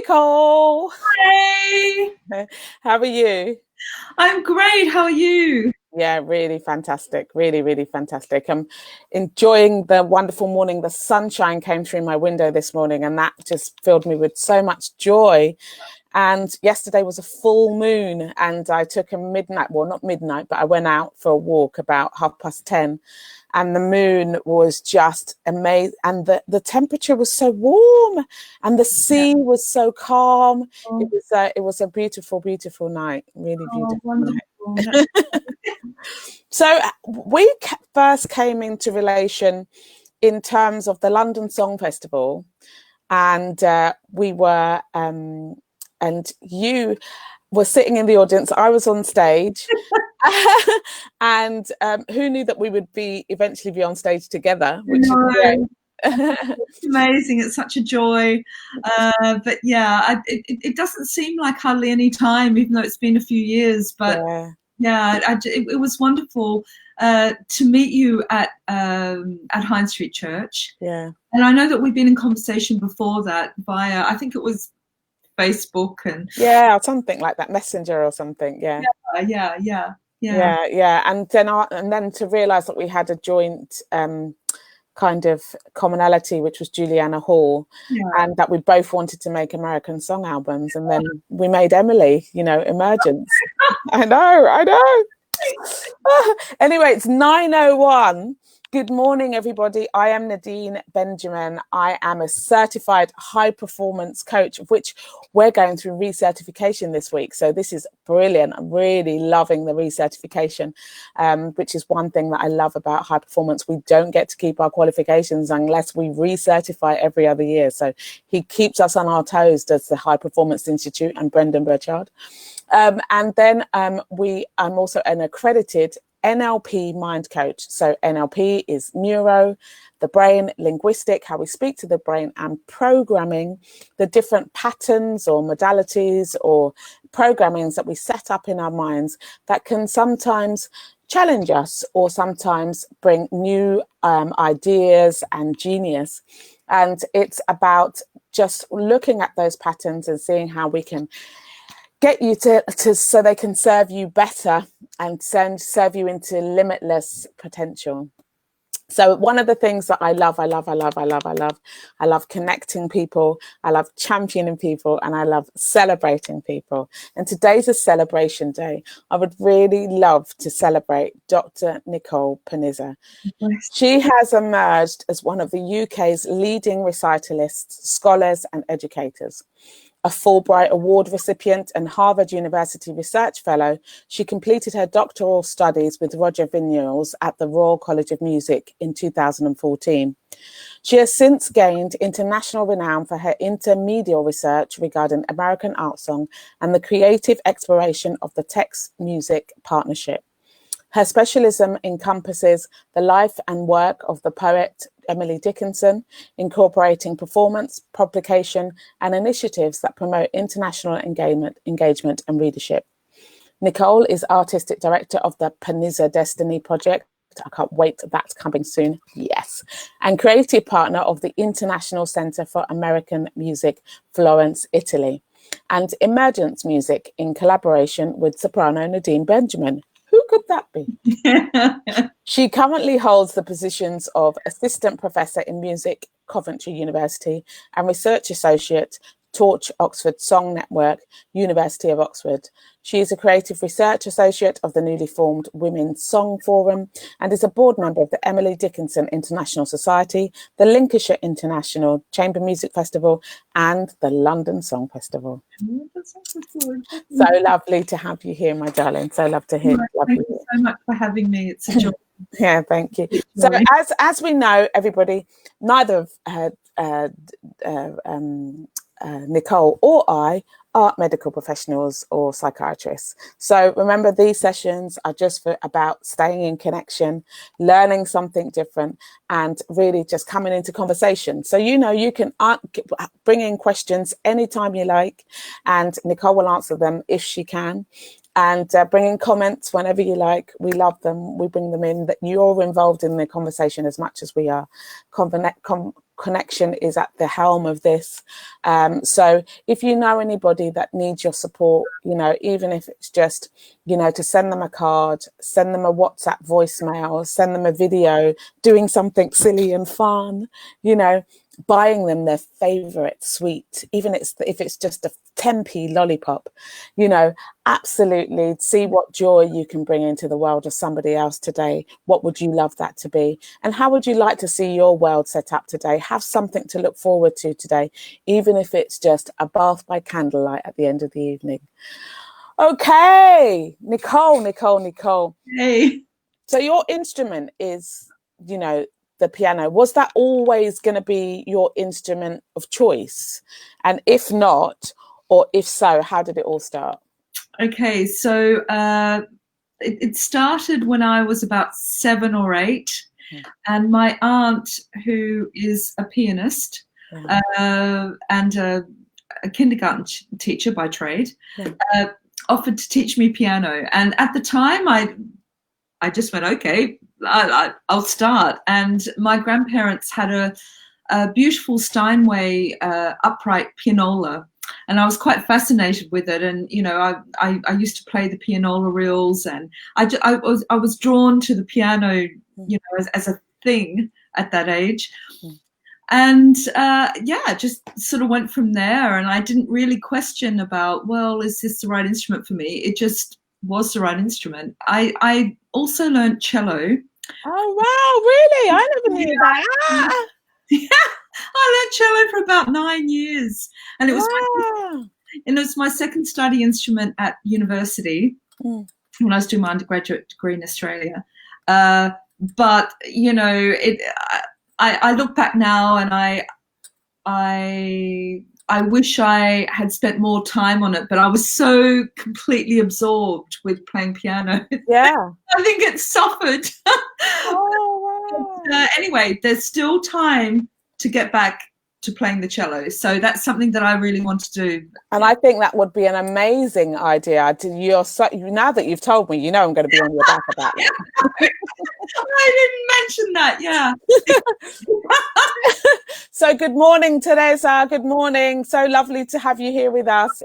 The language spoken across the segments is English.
Nicole. Hey, How are you? I'm great. How are you? Yeah, really fantastic. Really, really fantastic. I'm enjoying the wonderful morning. The sunshine came through my window this morning, and that just filled me with so much joy. And yesterday was a full moon, and I took a midnight, well, not midnight, but I went out for a walk about 10:30. And the moon was just amazing. And the temperature was so warm, and the sea was so calm. Oh, It was a beautiful, beautiful night. Really beautiful wonderful. night. So we first came into relation in terms of the London Song Festival, and we were, and you were sitting in the audience. I was on stage, and who knew that we would eventually be on stage together, which is great. It's amazing. It's such a joy. But yeah, it doesn't seem like hardly any time, even though it's been a few years. But it was wonderful to meet you at High Street Church. Yeah. And I know that we've been in conversation before that via, I think it was Facebook and something like that, Messenger or something. Yeah. And then to realize that we had a joint kind of commonality, which was Juliana Hall, and that we both wanted to make American song albums, and then we made Emily, Emergence. I know. Anyway, it's 9:01. Good morning, everybody. I am Nadine Benjamin. I am a certified high performance coach, of which we're going through recertification this week. So this is brilliant. I'm really loving the recertification, which is one thing that I love about high performance. We don't get to keep our qualifications unless we recertify every other year. So he keeps us on our toes, does the High Performance Institute and Brendan Burchard. And then I'm also an accredited NLP mind coach. So NLP is neuro, the brain, linguistic, how we speak to the brain, and programming, the different patterns or modalities or programmings that we set up in our minds that can sometimes challenge us or sometimes bring new ideas and genius. And it's about just looking at those patterns and seeing how we can get you to so they can serve you better and serve you into limitless potential. So one of the things that I love connecting people, I love championing people, and I love celebrating people. And today's a celebration day. I would really love to celebrate Dr. Nicole Panizza. She has emerged as one of the UK's leading recitalists, scholars and educators. A Fulbright Award recipient and Harvard University Research Fellow, she completed her doctoral studies with Roger Vignoles at the Royal College of Music in 2014. She has since gained international renown for her inter-medial research regarding American art song and the creative exploration of the text-music partnership. Her specialism encompasses the life and work of the poet Emily Dickinson, incorporating performance, publication, and initiatives that promote international engagement and readership. Nicole is artistic director of the Panizza Destiny Project. I can't wait, that's coming soon. Yes. And creative partner of the International Centre for American Music, Florence, Italy. And Emergence Music in collaboration with Soprano Nadine Benjamin. Who could that be? She currently holds the positions of Assistant Professor in Music, Coventry University, and Research Associate, Torch Oxford Song Network, University of Oxford. She is a Creative Research Associate of the newly formed Women's Song Forum and is a board member of the Emily Dickinson International Society, the Lincolnshire International Chamber Music Festival, and the London Song Festival. So lovely to have you here, my darling. So love to hear. Thank you so much for having me. It's a joy. Yeah, thank you. So as we know, everybody, neither of Nicole or I are medical professionals or psychiatrists. So remember, these sessions are just about staying in connection, learning something different, and really just coming into conversation. So, you can bring in questions anytime you like, and Nicole will answer them if she can. And bring in comments whenever you like. We love them. We bring them in. That you're involved in the conversation as much as we are. Connection is at the helm of this. So if you know anybody that needs your support, you know, even if it's just, you know, to send them a card, send them a WhatsApp voicemail, send them a video, doing something silly and fun, you know, buying them their favorite sweet, even if it's just a 10p lollipop, you know, absolutely see what joy you can bring into the world of somebody else today. What would you love that to be? And how would you like to see your world set up today? Have something to look forward to today, even if it's just a bath by candlelight at the end of the evening. Okay, Nicole. Hey. So your instrument is, you know, the piano. Was that always going to be your instrument of choice? And if not, or if so, how did it all start? Okay, so it started when I was about 7 or 8, and my aunt, who is a pianist and a kindergarten teacher by trade, offered to teach me piano. And at the time, I just went, okay, I'll start. And my grandparents had a beautiful Steinway upright pianola, and I was quite fascinated with it. And you know, I used to play the pianola reels, and I was drawn to the piano, you know, as a thing at that age. And just sort of went from there. And I didn't really question about, well, is this the right instrument for me? It just was the right instrument. I also learned cello. Oh wow, really? I never knew that. Yeah, I learned cello for about 9 years, and it was my second study instrument at university when I was doing my undergraduate degree in Australia. But you know, I look back now, and I wish I had spent more time on it, but I was so completely absorbed with playing piano. Yeah. I think it suffered. Oh, wow. Anyway, there's still time to get back to playing the cello. So that's something that I really want to do. And I think that would be an amazing idea. Now that you've told me, you know I'm going to be on your back about that. I didn't mention that, yeah. So good morning, Teresa. Good morning. So lovely to have you here with us.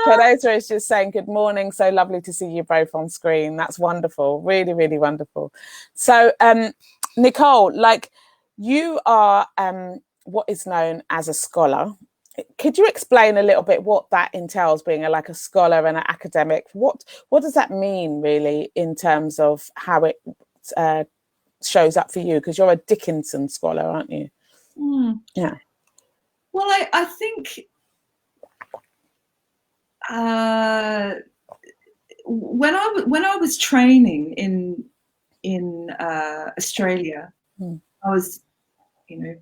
Teresa is just saying good morning. So lovely to see you both on screen. That's wonderful. Really, really wonderful. So Nicole, like you are what is known as a scholar. Could you explain a little bit what that entails, being like a scholar and an academic? What does that mean really in terms of how it shows up for you? Because you're a Dickinson scholar, aren't you? Yeah. Well, I think when I was training in Australia, I was, you know,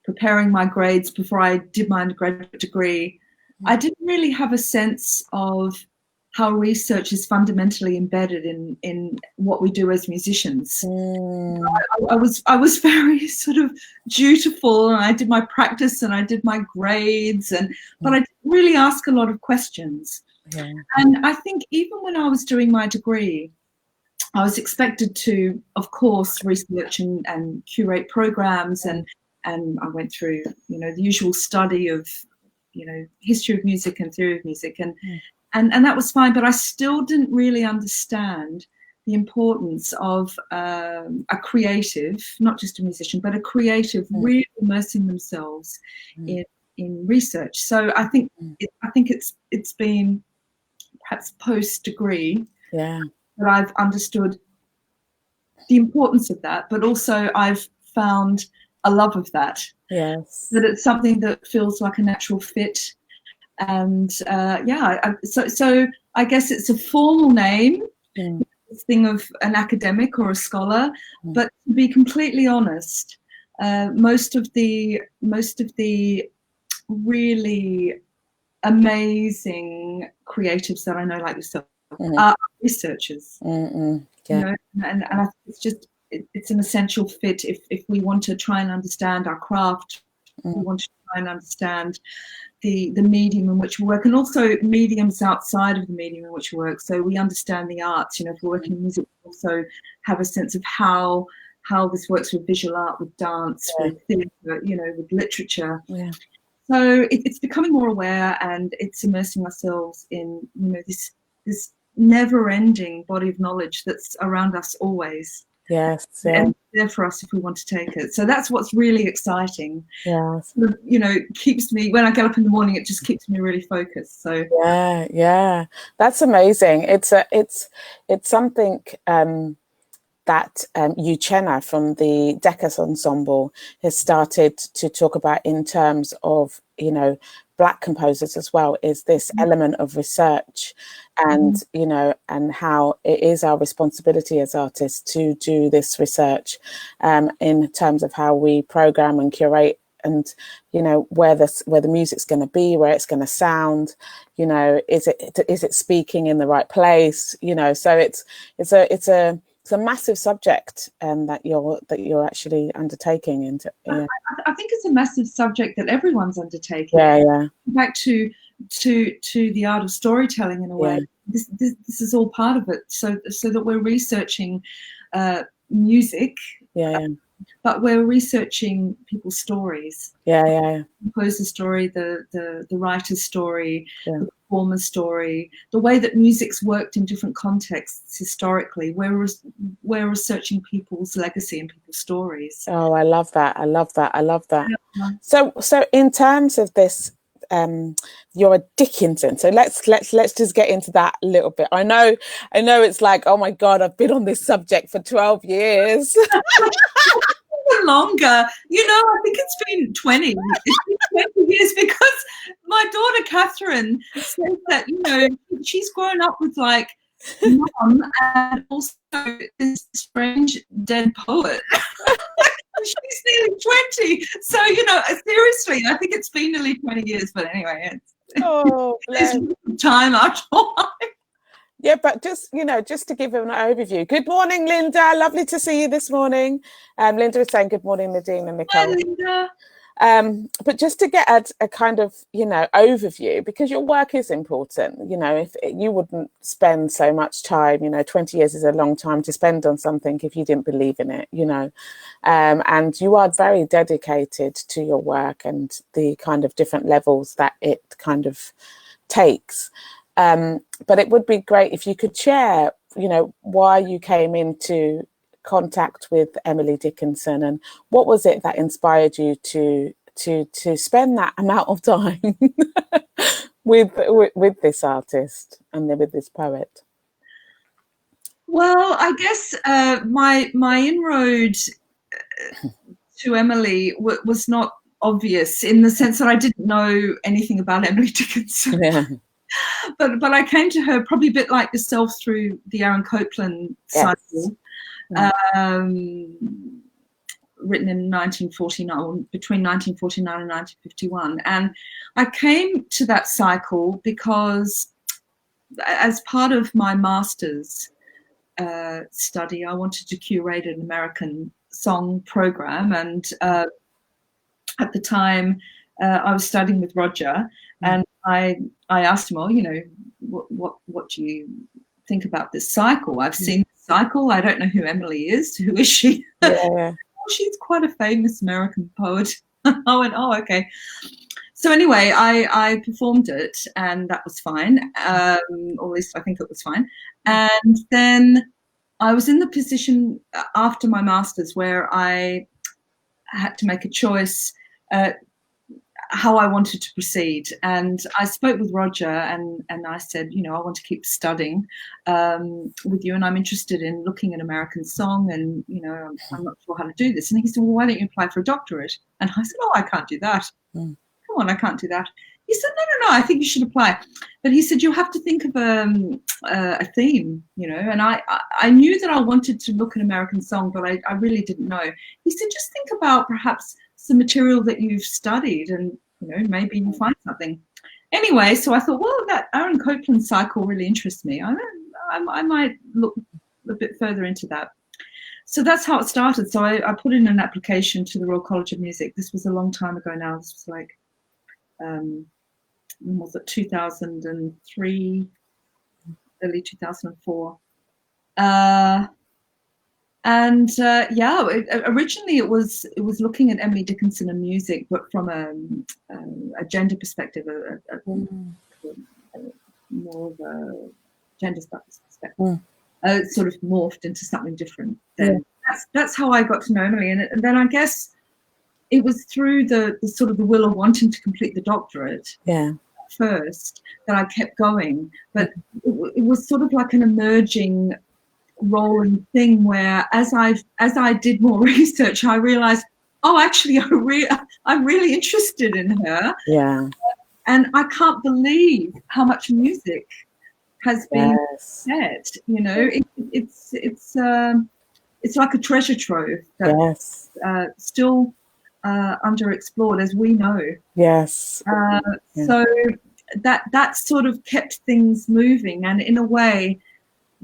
preparing my grades before I did my undergraduate degree. I didn't really have a sense of how research is fundamentally embedded in what we do as musicians. I was very sort of dutiful, and I did my practice and I did my grades, but I didn't really ask a lot of questions. Yeah. And I think even when I was doing my degree, I was expected to, of course, research and curate programs, and I went through, you know, the usual study of, you know, history of music and theory of music, and that was fine, but I still didn't really understand the importance of a creative, not just a musician, but a creative really immersing themselves in research. So I think it's been perhaps post-degree that I've understood the importance of that, but also I've found a love of that. Yes. That it's something that feels like a natural fit. And so I guess it's a formal name, this thing of an academic or a scholar, but to be completely honest, most of the really amazing creatives that I know, like yourself, are researchers. You know, and I think it's just it's an essential fit if we want to try and understand our craft. We want to try and understand the medium in which we work, and also mediums outside of the medium in which we work. So we understand the arts. You know, if we're working in music, we also have a sense of how how this works with visual art, with dance, with theatre, with literature. Yeah. So it's becoming more aware, and it's immersing ourselves in, this never-ending body of knowledge that's around us always. Yes. And there for us if we want to take it. So that's what's really exciting. Yes. Keeps me, when I get up in the morning, it just keeps me really focused. So yeah, that's amazing. It's something that Uchenna from the Decus Ensemble has started to talk about in terms of, Black composers as well, is this element of research and, and how it is our responsibility as artists to do this research in terms of how we program and curate and, where the music's going to be, where it's going to sound, is it speaking in the right place, so it's a massive subject that you're actually undertaking. I think it's a massive subject that everyone's undertaking. Yeah. Back to the art of storytelling in a way. This is all part of it. So that we're researching music. But we're researching people's stories. The composer's story, the writer's story, the performer's story, the way that music's worked in different contexts historically. We're researching people's legacy and people's stories. Oh, I love that. Yeah. So in terms of this, you're a Dickinson. So let's just get into that a little bit. I know it's like, oh my God, I've been on this subject for 12 years. Longer, I think it's been 20. It's been 20 years because my daughter Catherine says that she's grown up with like mum and also this strange dead poet. She's nearly 20, so seriously, I think it's been nearly 20 years. But anyway, it's time after a while. Yeah, but just to give an overview. Good morning, Linda. Lovely to see you this morning. Linda is saying good morning, Nadine and Nicole. Hi, Linda. But just to get a kind of, overview, because your work is important, if you wouldn't spend so much time, 20 years is a long time to spend on something if you didn't believe in it, and you are very dedicated to your work and the kind of different levels that it kind of takes. But it would be great if you could share, why you came into contact with Emily Dickinson and what was it that inspired you to spend that amount of time with this artist and then with this poet. Well, I guess my inroad to Emily was not obvious in the sense that I didn't know anything about Emily Dickinson. Yeah. But I came to her probably a bit like yourself through the Aaron Copland cycle, written in 1949, between 1949 and 1951. And I came to that cycle because as part of my master's study, I wanted to curate an American song program. And at the time, I was studying with Roger, and I asked him, what do you think about this cycle? I've seen the cycle. I don't know who Emily is. Who is she? Yeah. She's quite a famous American poet. I went, oh, okay. So anyway, I performed it, and that was fine. Or at least I think it was fine. And then I was in the position after my master's where I had to make a choice how I wanted to proceed. And I spoke with Roger and I said, I want to keep studying with you, and I'm interested in looking at American song, and, I'm not sure how to do this. And he said, well, why don't you apply for a doctorate? And I said, oh, I can't do that. Come on, I can't do that. He said, no, I think you should apply. But he said, you'll have to think of a theme, and I knew that I wanted to look at American song, but I really didn't know. He said, just think about perhaps some material that you've studied, and maybe you find something. Anyway, so I thought, well, that Aaron Copland cycle really interests me. I might look a bit further into that. So that's how it started. So I put in an application to the Royal College of Music. This was a long time ago now. This was like, when was it, 2003, early 2004. And originally it was looking at Emily Dickinson and music, but from a gender perspective, more of a gender studies perspective. It sort of morphed into something different. Then that's how I got to know Emily, and then I guess it was through the sort of the will of wanting to complete the doctorate. First, that I kept going, but it was sort of like an emerging rolling thing where as I did more research, I realized, oh, actually, I'm really interested in her. And I can't believe how much music has been said. You know, it's like a treasure trove that's still underexplored, as we know. So that sort of kept things moving, and in a way,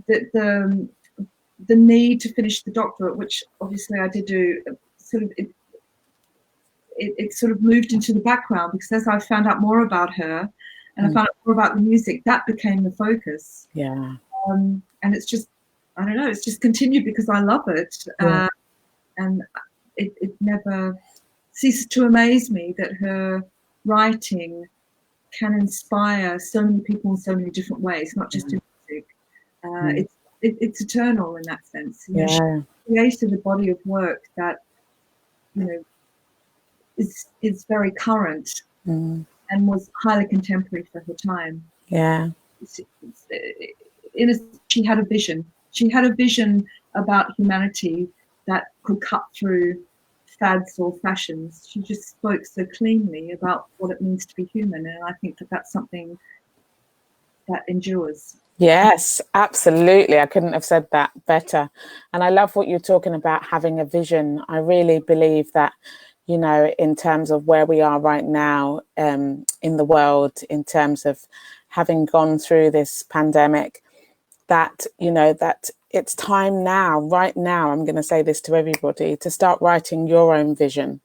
that the need to finish the doctorate, which obviously I did do, sort of it sort of moved into the background, because as I found out more about her and I found out more about the music, that became the focus. And it's just, I don't know, it's just continued because I love it. And it never ceases to amaze me that her writing can inspire so many people in so many different ways, not just in music. It's eternal in that sense. You know, she created a body of work that, you know, is very current and was highly contemporary for her time. She had a vision. She had a vision about humanity that could cut through fads or fashions. She just spoke so cleanly about what it means to be human, and I think that that's something that endures. Yes, absolutely. I couldn't have said that better. And I love what you're talking about, having a vision. I really believe that, you know, in terms of where we are right now in the world, in terms of having gone through this pandemic, that, you know, that it's time now, right now, I'm going to say this to everybody, to start writing your own vision.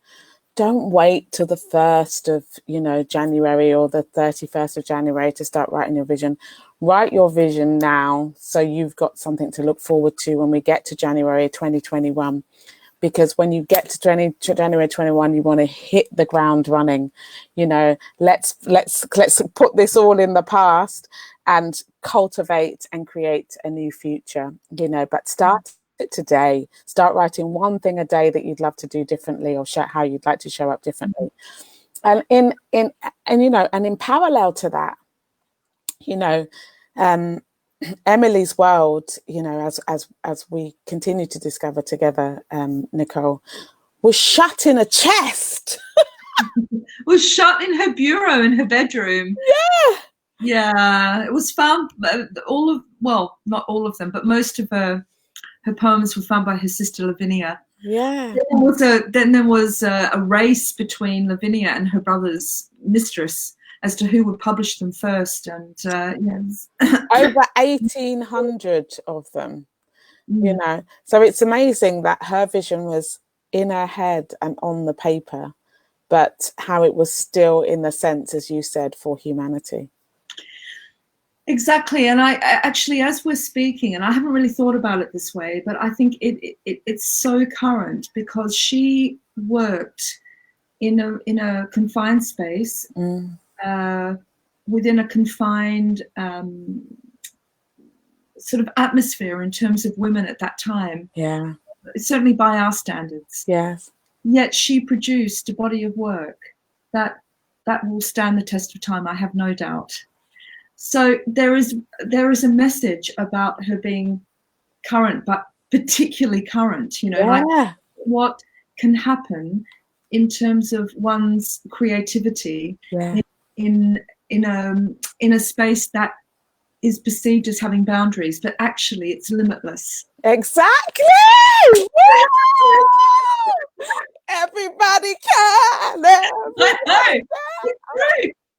Don't wait till the 1st of, you know, January or the 31st of January to start writing your vision. Write your vision now, so you've got something to look forward to when we get to January 2021. Because when you get to January 21, you want to hit the ground running. You know, let's put this all in the past and cultivate and create a new future. You know, but start it today. Start writing one thing a day that you'd love to do differently, or show how you'd like to show up differently. And in parallel to that, you know, Emily's world, you know, as we continue to discover together, Nicole, was shut in a chest. Was shut in her bureau in her bedroom. It was found. Not all of them, but most of her poems were found by her sister Lavinia. Then there was a race between Lavinia and her brother's mistress as to who would publish them first, and over 1,800 of them. You know, so it's amazing that her vision was in her head and on the paper, but how it was still in the sense, as you said, for humanity. Exactly. And I actually, as we're speaking, and I haven't really thought about it this way, but I think it's so current, because she worked in a confined space, within a confined sort of atmosphere in terms of women at that time. Certainly by our standards. Yet she produced a body of work that will stand the test of time, I have no doubt. So there is a message about her being current, but particularly current, you know, like what can happen in terms of one's creativity in a space that is perceived as having boundaries, but actually it's limitless. Exactly. Everybody can. I know.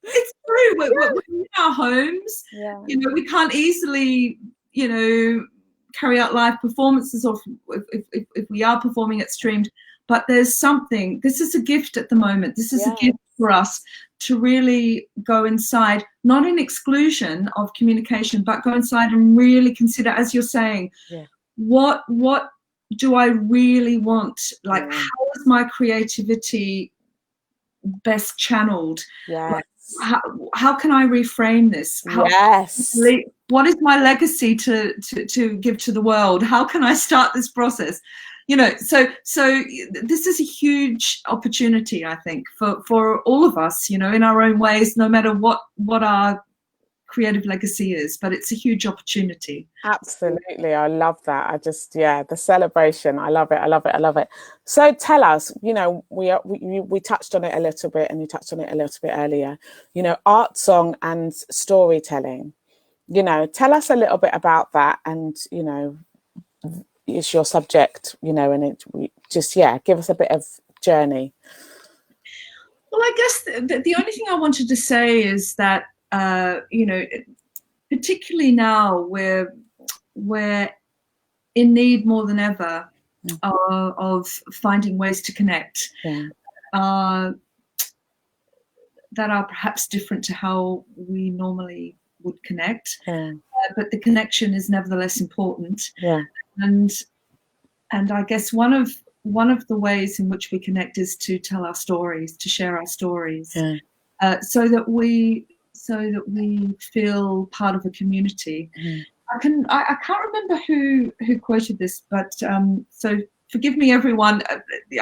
It's true. We're in our homes. You know, we can't easily, you know, carry out live performances, or if we are performing it streamed. But there's something. This is a gift at the moment. This is a gift for us to really go inside, not in exclusion of communication, but go inside and really consider, as you're saying, what do I really want, like, how is my creativity best channeled? Yes. How can I reframe this? What is my legacy to give to the world? How can I start this process? You know, so this is a huge opportunity, I think, for all of us, you know, in our own ways, no matter what our creative legacy is, but it's a huge opportunity. Absolutely. I love that. I just, the celebration. I love it. I love it. I love it. So tell us, you know, we touched on it a little bit, and you touched on it a little bit earlier, you know, art song and storytelling, you know, tell us a little bit about that. And, you know, it's your subject, you know, and give us a bit of journey. Well, I guess the only thing I wanted to say is that, you know, particularly now we're in need more than ever of finding ways to connect that are perhaps different to how we normally would connect, but the connection is nevertheless important. And I guess one of the ways in which we connect is to tell our stories, to share our stories, so that we feel part of a community. I can't remember who quoted this, but so forgive me, everyone.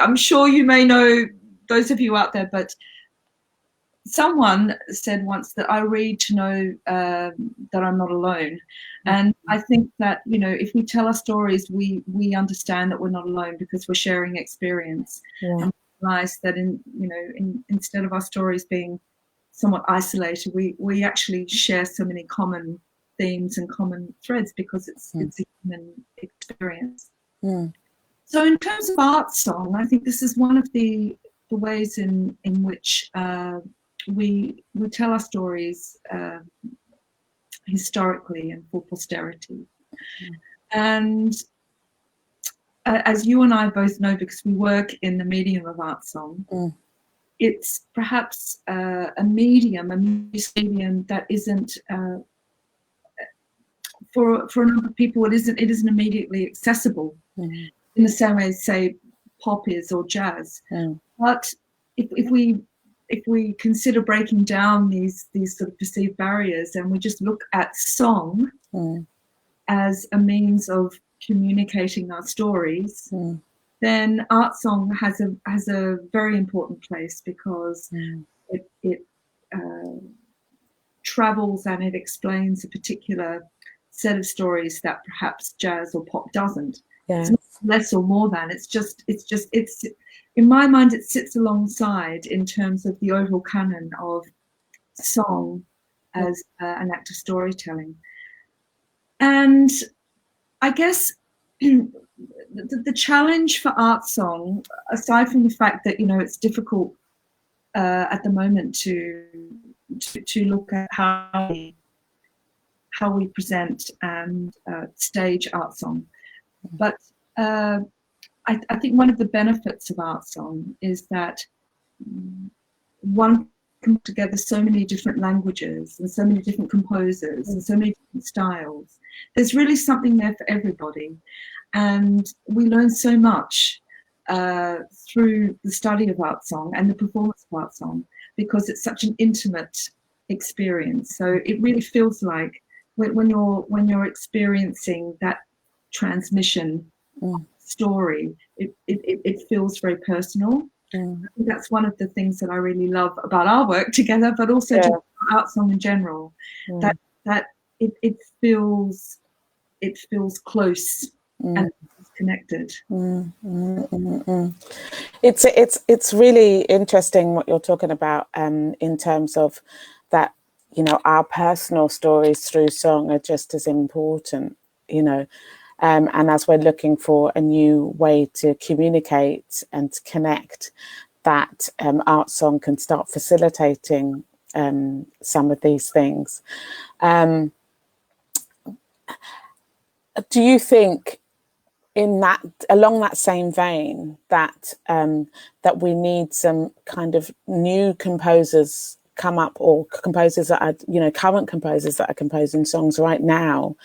I'm sure you may know, those of you out there, but someone said once that I read to know that I'm not alone. And I think that, you know, if we tell our stories, we understand that we're not alone, because we're sharing experience, and realize that instead of our stories being somewhat isolated, we actually share so many common themes and common threads, because it's a human experience. So in terms of art song, I think this is one of the ways in which we tell our stories historically and for posterity. And as you and I both know, because we work in the medium of art song, it's perhaps a medium that isn't for a number of people, it isn't immediately accessible in the same way as, say, pop is or jazz. But if we consider breaking down these sort of perceived barriers, and we just look at song as a means of communicating our stories, then art song has a very important place, because it travels and it explains a particular set of stories that perhaps jazz or pop doesn't. It's not less or more than. It's in my mind, it sits alongside in terms of the overall canon of song as an act of storytelling. And I guess the challenge for art song, aside from the fact that, you know, it's difficult at the moment to look at how we present and stage art song, but I think one of the benefits of art song is that one can put together so many different languages and so many different composers and so many different styles. There's really something there for everybody, and we learn so much through the study of art song and the performance of art song, because it's such an intimate experience. So it really feels like when you're experiencing that transmission story, it feels very personal. I think that's one of the things that I really love about our work together, but also just art song in general, that it feels close and connected. It's really interesting what you're talking about in terms of that, you know, our personal stories through song are just as important, you know. And as we're looking for a new way to communicate and to connect, that art song can start facilitating some of these things. Do you think, along that same vein, that we need some kind of new composers come up, or composers that are, you know, current composers that are composing songs right now,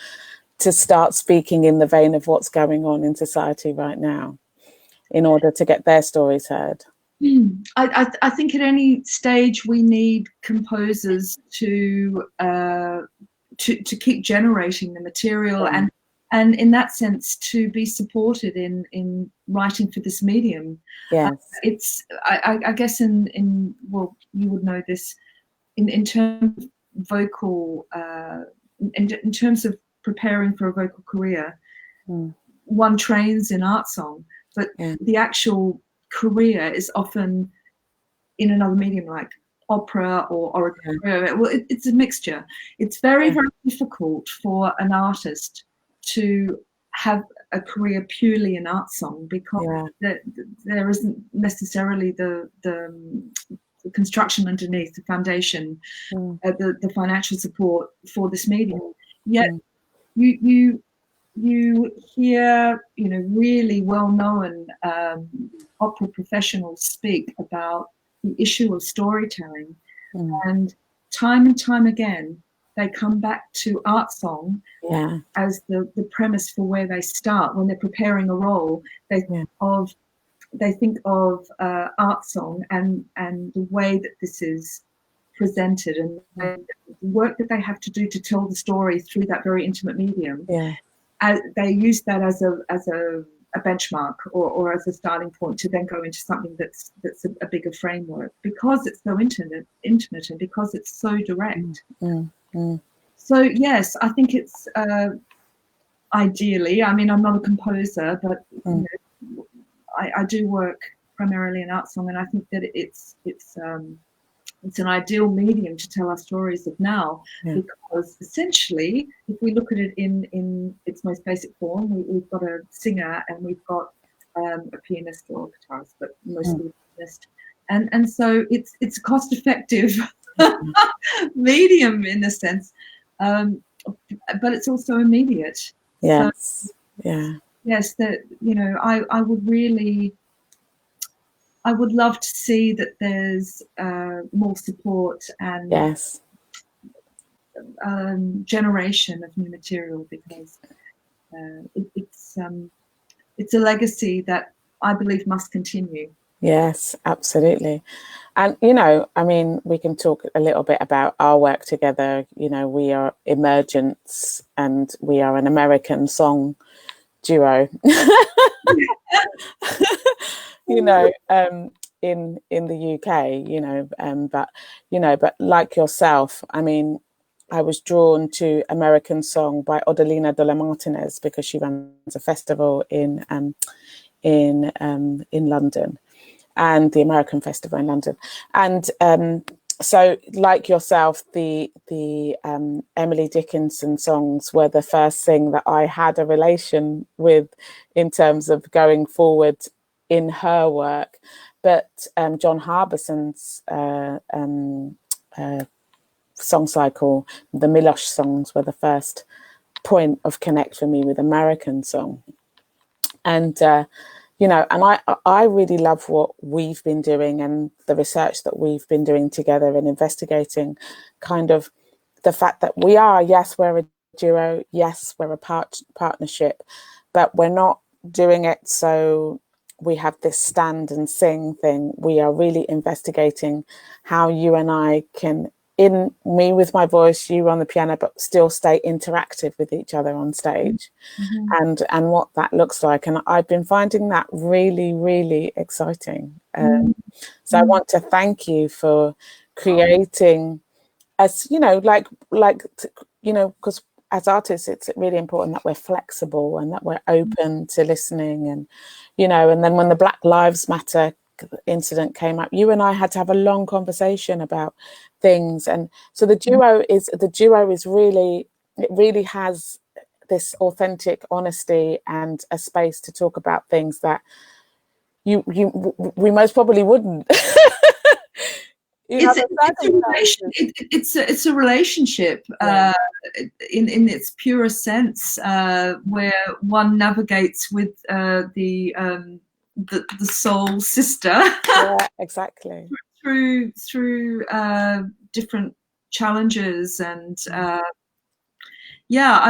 to start speaking in the vein of what's going on in society right now in order to get their stories heard? I think at any stage we need composers to keep generating the material, and in that sense to be supported in writing for this medium. Yes. It's I guess in well, you would know this, in terms of vocal, in terms of preparing for a vocal career, one trains in art song, but the actual career is often in another medium like opera or oratorio. Well, it's a mixture. It's very, very difficult for an artist to have a career purely in art song, because there isn't necessarily the construction underneath, the foundation, the financial support for this medium. Yet you hear, really well-known opera professionals speak about the issue of storytelling, and time again they come back to art song as the premise for where they start when they're preparing a role. They think of art song and the way that this is presented, and the work that they have to do to tell the story through that very intimate medium. They use that as a benchmark or as a starting point to then go into something that's a bigger framework, because it's so intimate and because it's so direct. So yes, I think it's ideally, I mean, I'm not a composer, but I do work primarily in art song, and I think that it's an ideal medium to tell our stories of now, because essentially, if we look at it in its most basic form, we've got a singer and we've got a pianist or a guitarist, but mostly a pianist, and so it's a cost-effective medium in a sense, but it's also immediate. Yes, yes, that I would love to see that there's more support and generation of new material, because it's a legacy that I believe must continue. Yes, absolutely. And, I mean, we can talk a little bit about our work together. We are Emergence, and we are an American song duo. In the UK, but like yourself, I mean, I was drawn to American song by Odalina de la Martinez because she runs a festival in London, and the American Festival in London, and so like yourself, the Emily Dickinson songs were the first thing that I had a relation with in terms of going forward in her work. But John Harbison's song cycle, the Milosh songs, were the first point of connect for me with American song. And and I really love what we've been doing and the research that we've been doing together and investigating kind of the fact that we're a duo, yes, we're a partnership, but we're not doing it so we have this stand and sing thing. We are really investigating how you and I can, in me with my voice, you on the piano, but still stay interactive with each other on stage, and what that looks like. And I've been finding that really, really exciting. So I want to thank you for creating, as because as artists, it's really important that we're flexible and that we're open to listening, and and then when the Black Lives Matter incident came up, you and I had to have a long conversation about things, and so the duo is really, it really has this authentic honesty and a space to talk about things that we most probably wouldn't. It's a relationship in its purest sense, where one navigates with the soul sister. Exactly. through different challenges, and I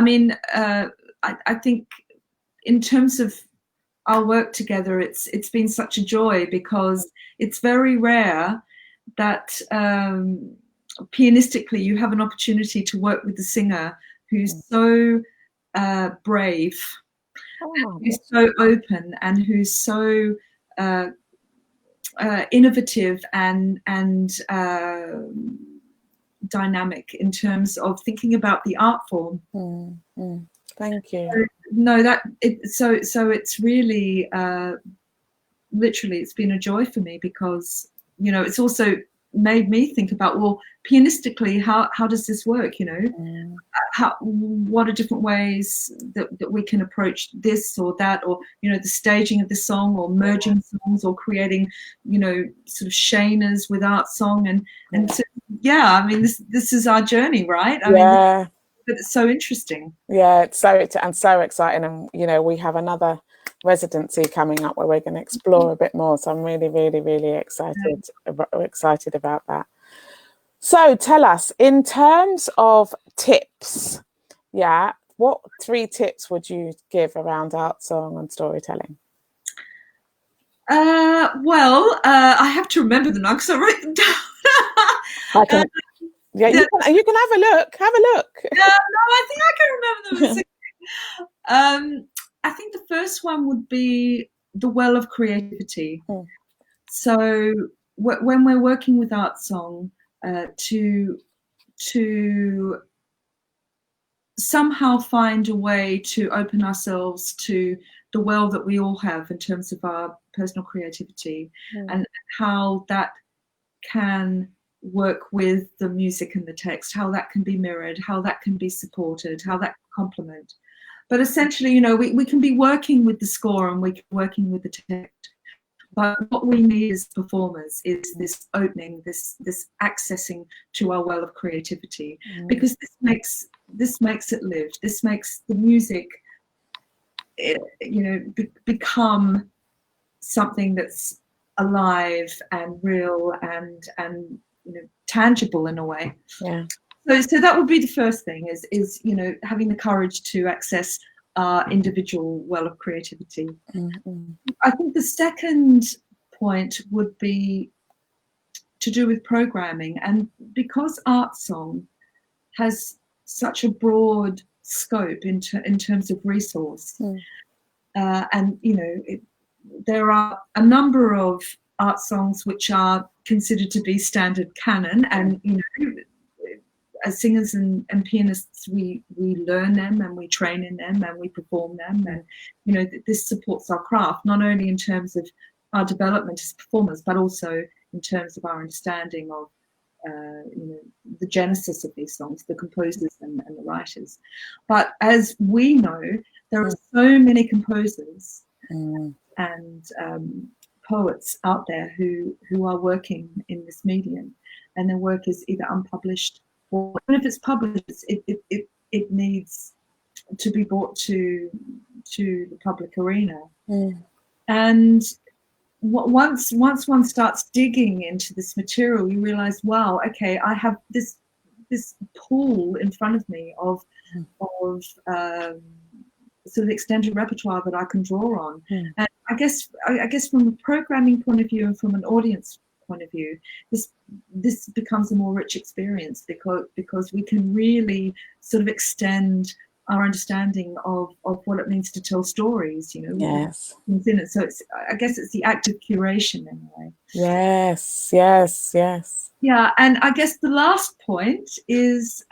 mean, I think in terms of our work together, it's been such a joy, because it's very rare that pianistically you have an opportunity to work with the singer who's so brave, who's so open, and who's so innovative and dynamic in terms of thinking about the art form. Thank you. So it's really literally, it's been a joy for me, because it's also made me think about, well, pianistically, how does this work? What are different ways that we can approach this or that, or the staging of the song, or merging songs, or creating sort of shaners with art song, and so, I mean, this is our journey, right? I mean, but it's so interesting. Yeah, it's so exciting, and we have another residency coming up where we're going to explore a bit more. So I'm really, really, really excited about that. So tell us, in terms of tips, what 3 tips would you give around art song and storytelling? Well, I have to remember them now because I wrote them down. You can have a look. No, I think I can remember them. I think the first one would be the well of creativity. So when we're working with art song, to somehow find a way to open ourselves to the well that we all have in terms of our personal creativity, and how that can work with the music and the text, how that can be mirrored, how that can be supported, how that can complement. But essentially, we can be working with the score and we can be working with the text, but what we need as performers is this opening, this accessing to our well of creativity, because this makes it live. This makes the music, become something that's alive and real and tangible in a way. So that would be the first thing, is having the courage to access our individual well of creativity. I think the second point would be to do with programming, and because art song has such a broad scope in terms of resource, and there are a number of art songs which are considered to be standard canon, and as singers and pianists, we learn them and we train in them and we perform them, and this supports our craft, not only in terms of our development as performers, but also in terms of our understanding of the genesis of these songs, the composers and the writers. But as we know, there are so many composers and poets out there who are working in this medium, and their work is either unpublished, or if it's published, it needs to be brought to the public arena. And once one starts digging into this material, you realize, wow, okay, I have this pool in front of me of sort of extended repertoire that I can draw on. And I guess from a programming point of view and from an audience point of view, this becomes a more rich experience, because we can really sort of extend our understanding of what it means to tell stories, Yes. So I guess it's the act of curation in a way. Yes. Yeah, and I guess the last point is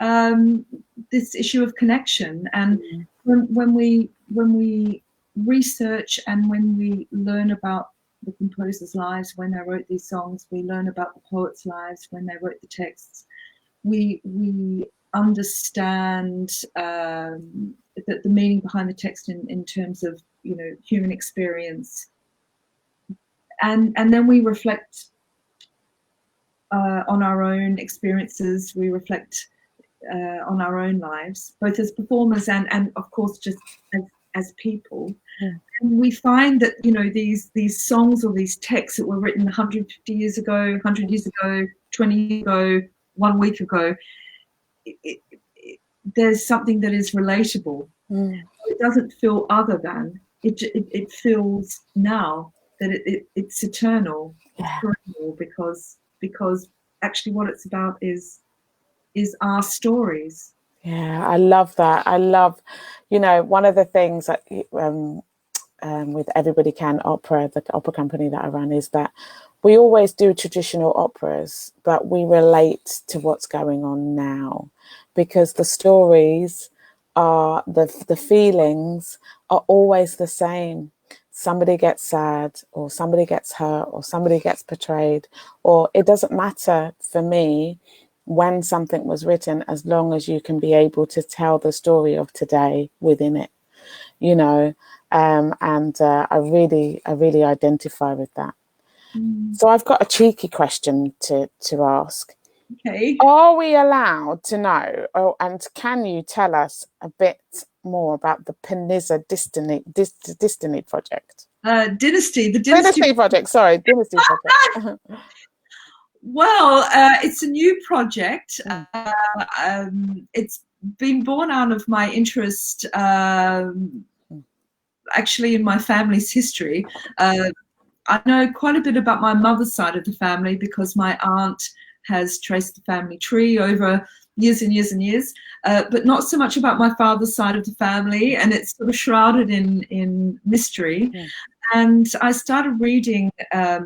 this issue of connection. And when we research and when we learn about the composers' lives when they wrote these songs, we learn about the poets' lives when they wrote the texts, we understand the meaning behind the text in terms of human experience, and then we reflect on our own experiences. We reflect on our own lives, both as performers and of course just as people. And we find that these songs or these texts that were written 150 years ago, 100 years ago, 20 years ago, 1 week ago, there's something that is relatable. it doesn't feel other than. It feels now that it's eternal. It's perennial, because actually what it's about is our stories. Yeah, I love that. I love, one of the things that with Everybody Can Opera, the opera company that I run, is that we always do traditional operas, but we relate to what's going on now, because the stories are, the feelings are always the same. Somebody gets sad, or somebody gets hurt, or somebody gets betrayed, or it doesn't matter for me when something was written, as long as you can be able to tell the story of today within it, I really identify with that. So I've got a cheeky question to ask. Okay. Are we allowed to know, and can you tell us a bit more about the Panizza Dynasty project? Dynasty, the Dynasty project. Sorry, Dynasty project. Well, it's a new project. It's been born out of my interest, actually, in my family's history. I know quite a bit about my mother's side of the family, because my aunt has traced the family tree over years and years and years, but not so much about my father's side of the family, and it's sort of shrouded in mystery. And I started reading a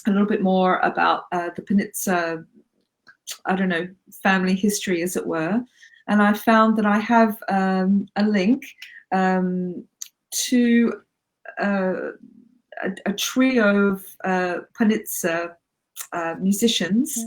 little bit more about the Panizza, family history, as it were. And I found that I have a link to a trio of Panizza musicians.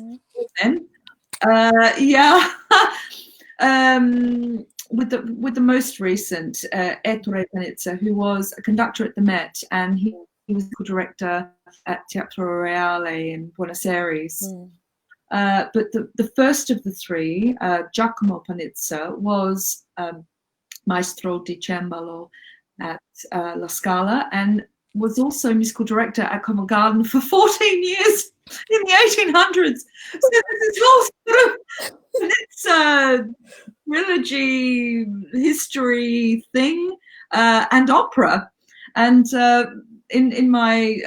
With the most recent, Ettore Panizza, who was a conductor at the Met, and he was the director at Teatro Reale in Buenos Aires. But the first of the three, Giacomo Panizza, was maestro di cembalo at La Scala, and was also musical director at Covent Garden for 14 years in the 1800s. So this whole sort of Panizza trilogy history thing, and opera. And in my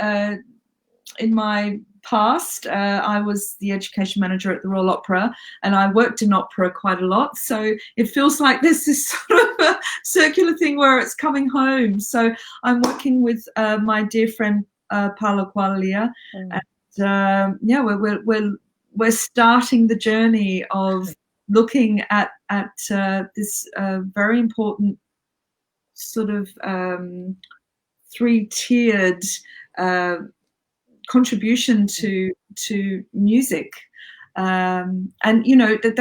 past, I was the education manager at the Royal Opera, and I worked in opera quite a lot. So it feels like there's this sort of a circular thing where it's coming home. So I'm working with my dear friend Paolo Quaglia, and we're starting the journey of looking at this very important sort of three-tiered contribution to music, and that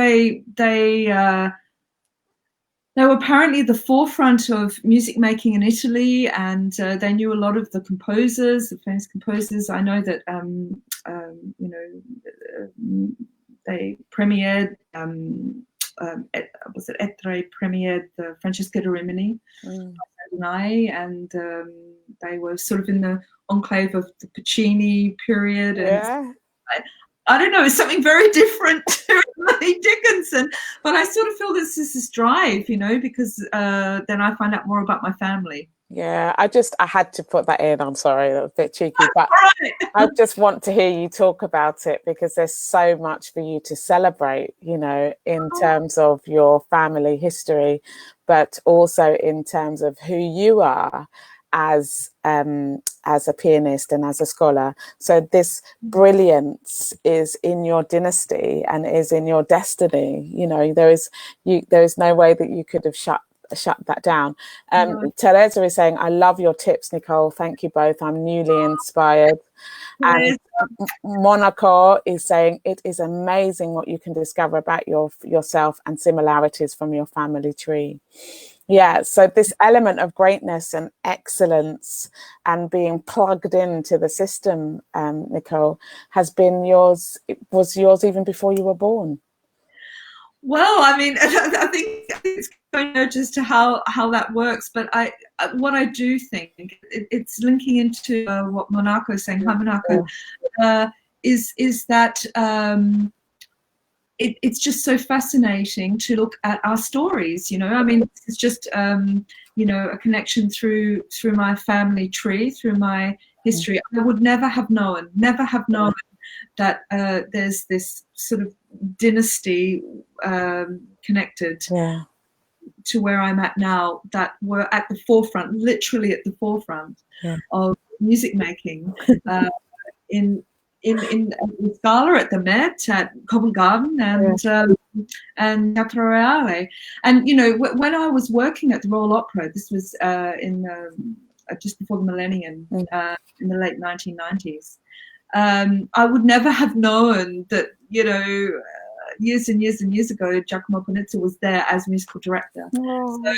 they were apparently the forefront of music making in Italy, and they knew a lot of the composers, the famous composers. I know that they premiered, was it Ettore premiered the Francesca da Rimini, and they were sort of in the enclave of the Puccini period. And I don't know, it's something very different to Emily Dickinson, but I sort of feel there's this drive, because then I find out more about my family. Yeah, I had to put that in. I'm sorry, that was a bit cheeky, but I just want to hear you talk about it, because there's so much for you to celebrate, in terms of your family history, but also in terms of who you are as a pianist and as a scholar. So this brilliance is in your dynasty and is in your destiny. There is no way that you could have shut that down. Teresa is saying, I love your tips, Nicole. Thank you both. I'm newly inspired. And Monaco is saying, it is amazing what you can discover about yourself and similarities from your family tree. Yeah, so this element of greatness and excellence and being plugged into the system, Nicole, has been yours. It was yours even before you were born. Well, I mean, I think it's going to just to how that works. But what I do think, it's linking into what Monaco is saying. Hi, Monaco, is that it's just so fascinating to look at our stories, you know. I mean, it's just you know, a connection through my family tree, through my history. I would never have known that there's this sort of dynasty connected to where I'm at now, that were at the forefront, literally at the forefront of music making in Scala, at the Met, at Covent Garden, and Teatro Reale. And you know, when I was working at the Royal Opera, this was in just before the millennium, in the late 1990s. I would never have known that, you know, years and years and years ago, Giacomo Panizza was there as musical director. So,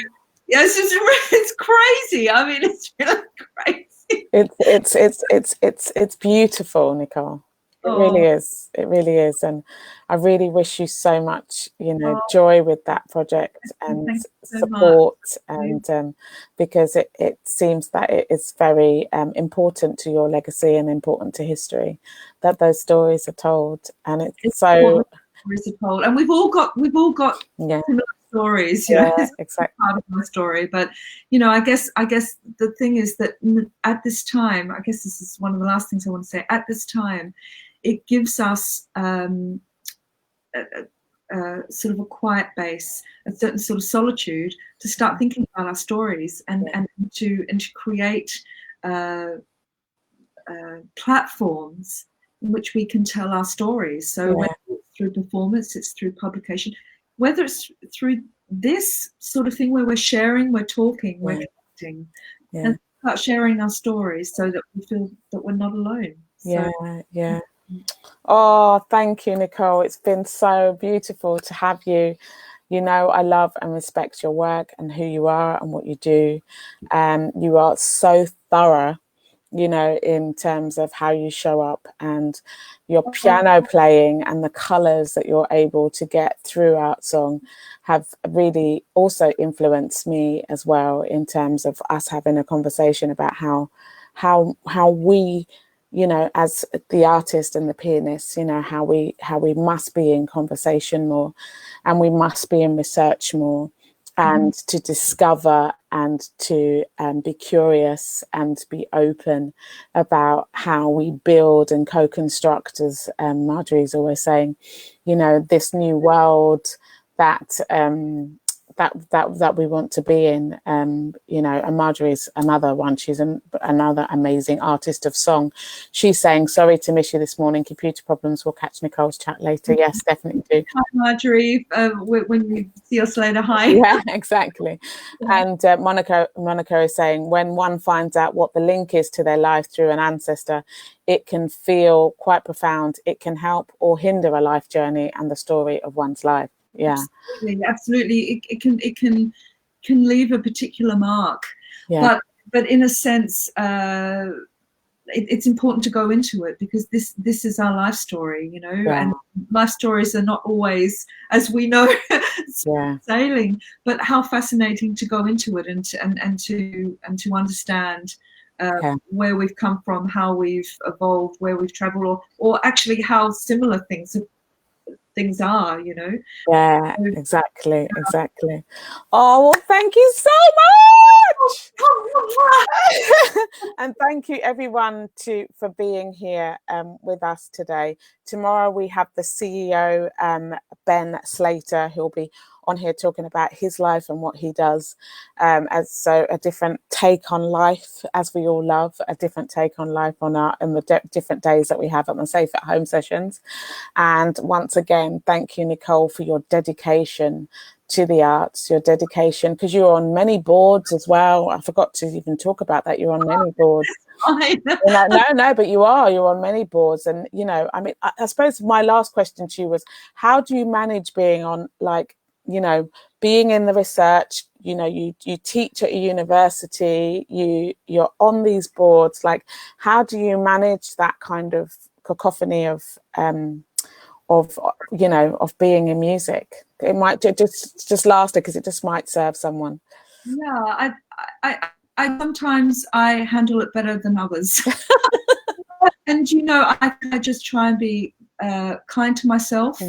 yeah, it's crazy. I mean, it's really crazy. It's beautiful, Nicole. It really is. It really is. And I really wish you so much, you know, joy with that project and support. And because it seems that it is very important to your legacy and important to history that those stories are told. And it's so stories are told. And we've all got similar stories. You know, exactly. Part of my story. But you know, I guess the thing is that at this time, I guess this is one of the last things I want to say. At this time, it gives us sort of a quiet base, a certain sort of solitude to start thinking about our stories and to create platforms in which we can tell our stories. So whether it's through performance, it's through publication, whether it's through this sort of thing where we're sharing, we're talking, we're connecting, and start sharing our stories so that we feel that we're not alone. So, Oh, thank you, Nicole. It's been so beautiful to have you. You know, I love and respect your work and who you are and what you do. You are so thorough, you know, in terms of how you show up, and your piano playing and the colours that you're able to get throughout song have really also influenced me as well, in terms of us having a conversation about how we, you know, as the artist and the pianist, you know, how we must be in conversation more, and we must be in research more, and to discover and to be curious and be open about how we build and co-construct, as Marjorie's always saying, you know, this new world that we want to be in. You know, and Marjorie's another one. She's another amazing artist of song. She's saying, sorry to miss you this morning. Computer problems. We'll catch Nicole's chat later. Yes, definitely do. Hi, Marjorie. When you see us later, hi. Yeah, exactly. And Monica is saying, when one finds out what the link is to their life through an ancestor, it can feel quite profound. It can help or hinder a life journey and the story of one's life. Yeah, absolutely. It can leave a particular mark, but in a sense, it's important to go into it, because this is our life story, you know, and life stories are not always, as we know, sailing. But how fascinating to go into it and to understand where we've come from, how we've evolved, where we've travelled, or actually how similar things are, you know. Yeah, exactly. Oh, well, thank you so much. And thank you everyone for being here with us today. Tomorrow we have the CEO, Ben Slater, who'll be on here talking about his life and what he does, as a different take on life, as we all love, a different take on life in the different days that we have at the Safe at Home sessions. And once again, thank you, Nicole, for your dedication to the arts, your dedication, because you're on many boards as well. I forgot to even talk about that. You're on many boards. No, but you're on many boards. And, you know, I mean, I suppose my last question to you was, how do you manage being on, like, you know, being in the research, you know, you teach at a university, you're on these boards, like, how do you manage that kind of cacophony of you know, of being in music? It might just last it, because it just might serve someone. Yeah, I sometimes I handle it better than others. And, you know, I just try and be kind to myself,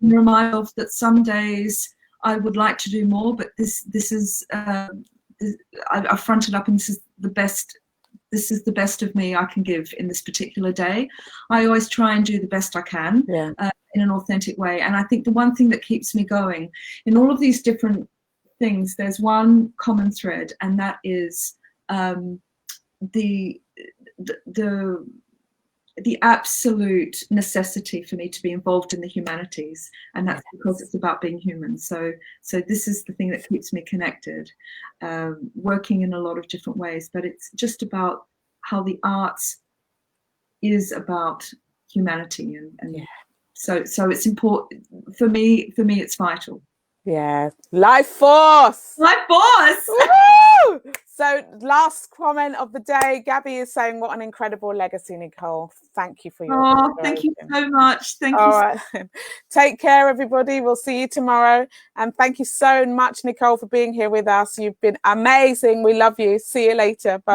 remind myself that some days I would like to do more, but this is I fronted up, and this is the best. This is the best of me I can give in this particular day. I always try and do the best I can in an authentic way. And I think the one thing that keeps me going in all of these different things, there's one common thread, and that is the absolute necessity for me to be involved in the humanities, and that's because it's about being human. So this is the thing that keeps me connected, working in a lot of different ways, but it's just about how the arts is about humanity, and so it's important for me. It's vital. Yeah, life force. Woo! So last comment of the day, Gabby is saying, what an incredible legacy, Nicole. Thank you for your thank you so much. Thank you. All right. Take care, everybody. We'll see you tomorrow. And thank you so much, Nicole, for being here with us. You've been amazing. We love you. See you later. Bye.